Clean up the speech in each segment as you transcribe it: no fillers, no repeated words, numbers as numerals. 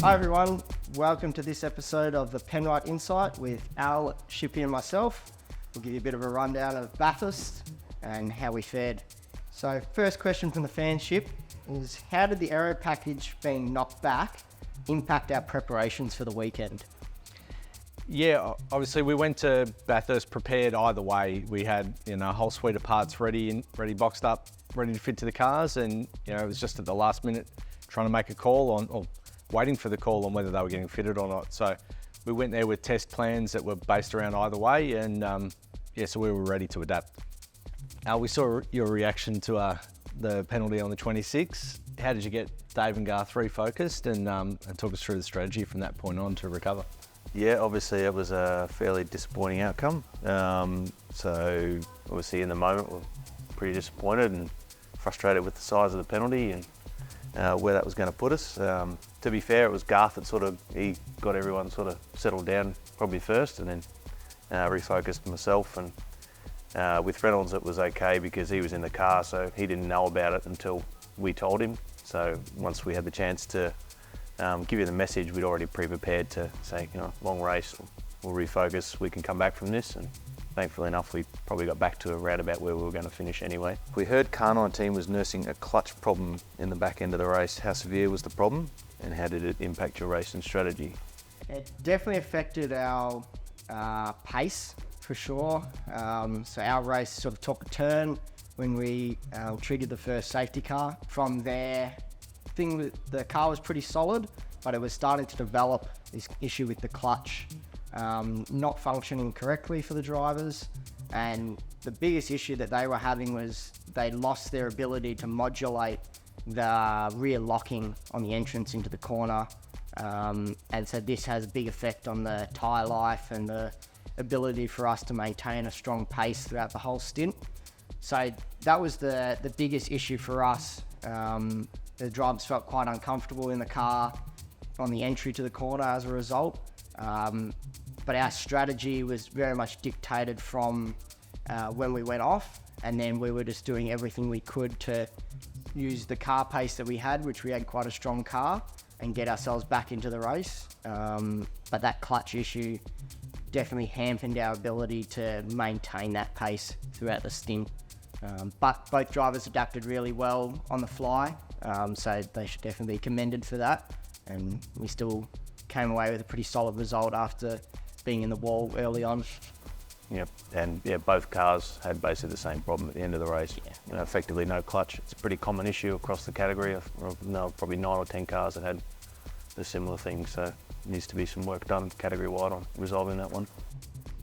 Hi everyone, welcome to this episode of the Penrite Insight with Al, Shippy and myself. We'll give you a bit of a rundown of Bathurst and how we fared. So first question from the fanship is, how did the aero package being knocked back impact our preparations for the weekend? Yeah, obviously we went to Bathurst prepared either way. We had a whole suite of parts ready boxed up, ready to fit to the cars, and it was just at the last minute trying to make a call on, or waiting for the call on whether they were getting fitted or not. So we went there with test plans that were based around either way, and so we were ready to adapt. We saw your reaction to the penalty on the 26. How did you get Dave and Garth refocused and talk us through the strategy from that point on to recover? Yeah, obviously it was a fairly disappointing outcome. So obviously in the moment we're pretty disappointed and frustrated with the size of the penalty and where that was going to put us. To be fair, it was Garth that he got everyone sort of settled down probably first, and then refocused myself. And with Reynolds it was okay because he was in the car, so he didn't know about it until we told him. So once we had the chance to give you the message, we'd already pre-prepared to say, long race, we'll refocus, we can come back from this. And thankfully enough, we probably got back to around about where we were going to finish anyway. We heard Car 19 was nursing a clutch problem in the back end of the race. How severe was the problem and how did it impact your racing strategy? It definitely affected our pace for sure. So our race sort of took a turn when we triggered the first safety car. From there, the car was pretty solid, but it was starting to develop this issue with the clutch not functioning correctly for the drivers. And the biggest issue that they were having was they lost their ability to modulate the rear locking on the entrance into the corner. And so this has a big effect on the tyre life and the ability for us to maintain a strong pace throughout the whole stint. So that was the biggest issue for us. The drivers felt quite uncomfortable in the car on the entry to the corner as a result. But our strategy was very much dictated from when we went off, and then we were just doing everything we could to use the car pace that we had, which we had quite a strong car, and get ourselves back into the race. But that clutch issue definitely hampered our ability to maintain that pace throughout the stint. But both drivers adapted really well on the fly, so they should definitely be commended for that. And we still came away with a pretty solid result after being in the wall early on. Yep, and both cars had basically the same problem at the end of the race. Yeah. Effectively no clutch. It's a pretty common issue across the category. I know probably 9 or 10 cars that had a similar thing, so there needs to be some work done category-wide on resolving that one.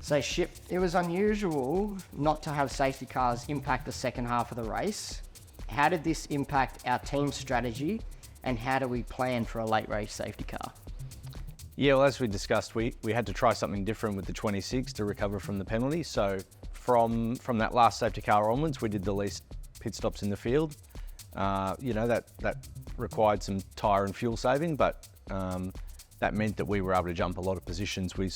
So Ship, it was unusual not to have safety cars impact the second half of the race. How did this impact our team strategy, and how do we plan for a late race safety car? Yeah, well, as we discussed, we had to try something different with the 26 to recover from the penalty. So from that last safety car onwards, we did the least pit stops in the field. That required some tyre and fuel saving, but that meant that we were able to jump a lot of positions. We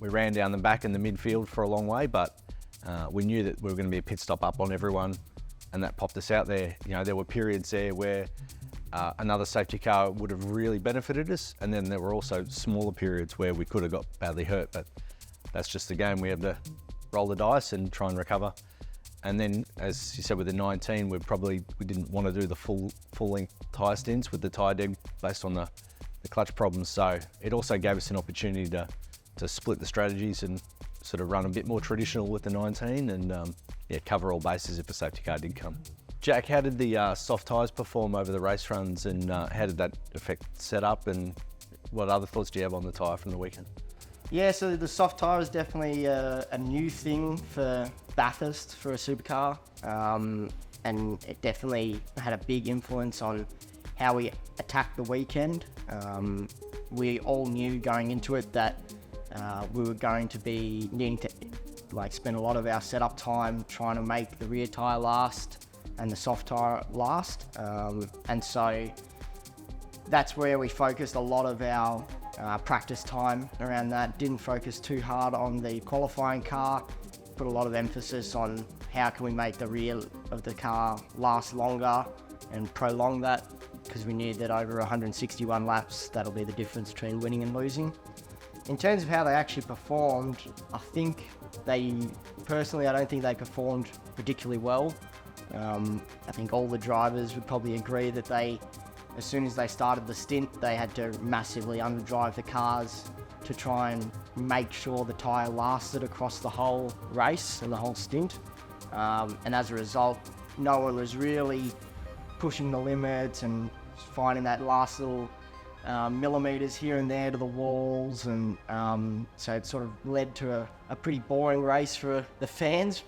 ran down the back and the midfield for a long way, but we knew that we were going to be a pit stop up on everyone, and that popped us out there. There were periods there where another safety car would have really benefited us, and then there were also smaller periods where we could have got badly hurt, but that's just the game. We have to roll the dice and try and recover. And then, as you said, with the 19, we didn't want to do the full length tyre stints with the tyre deg based on the clutch problems. So it also gave us an opportunity to split the strategies and sort of run a bit more traditional with the 19 and cover all bases if a safety car did come. Jack, how did the soft tyres perform over the race runs, and how did that affect setup, and what other thoughts do you have on the tyre from the weekend? Yeah, so the soft tyre is definitely a new thing for Bathurst for a supercar, and it definitely had a big influence on how we attacked the weekend. We all knew going into it that we were going to be needing to spend a lot of our setup time trying to make the rear tyre last and the soft tyre last, and so that's where we focused a lot of our practice time around that. Didn't focus too hard on the qualifying car, put a lot of emphasis on how can we make the rear of the car last longer and prolong that, because we knew that over 161 laps, that'll be the difference between winning and losing. In terms of how they actually performed, I don't think they performed particularly well. I think all the drivers would probably agree that as soon as they started the stint, they had to massively underdrive the cars to try and make sure the tyre lasted across the whole race and the whole stint. And as a result, no one was really pushing the limits and finding that last little millimeters here and there to the walls, and so it sort of led to a pretty boring race for the fans,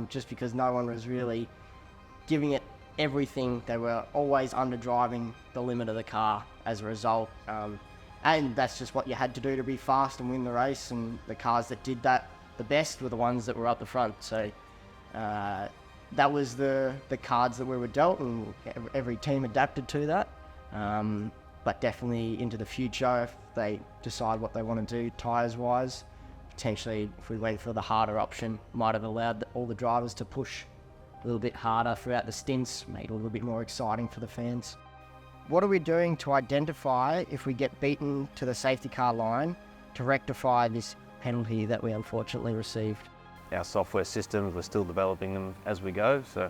just because no one was really giving it everything. They were always underdriving the limit of the car as a result, and that's just what you had to do to be fast and win the race, and the cars that did that the best were the ones that were up the front. So that was the cards that we were dealt, and every team adapted to that. But definitely into the future, if they decide what they want to do tyres wise, potentially if we went for the harder option, might have allowed all the drivers to push a little bit harder throughout the stints, made it a little bit more exciting for the fans. What are we doing to identify if we get beaten to the safety car line to rectify this penalty that we unfortunately received? Our software systems, we're still developing them as we go, so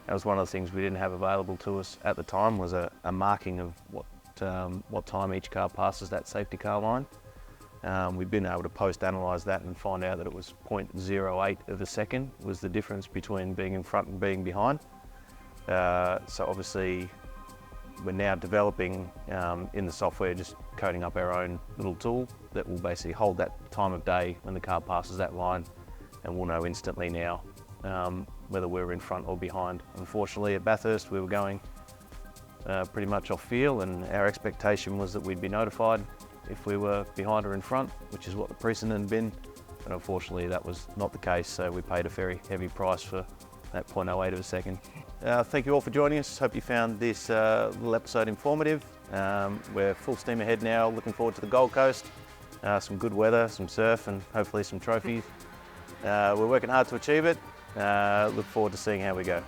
that was one of the things we didn't have available to us at the time, was a marking of what time each car passes that safety car line. We've been able to post-analyse that and find out that it was 0.08 of a second was the difference between being in front and being behind. So obviously we're now developing in the software, just coding up our own little tool that will basically hold that time of day when the car passes that line, and we'll know instantly now whether we're in front or behind. Unfortunately at Bathurst we were going pretty much off feel, and our expectation was that we'd be notified if we were behind or in front, which is what the precedent had been, but unfortunately that was not the case, so we paid a very heavy price for that 0.08 of a second. Thank you all for joining us. Hope you found this little episode informative. We're full steam ahead now, looking forward to the Gold Coast, some good weather, some surf, and hopefully some trophies. We're working hard to achieve it. Look forward to seeing how we go.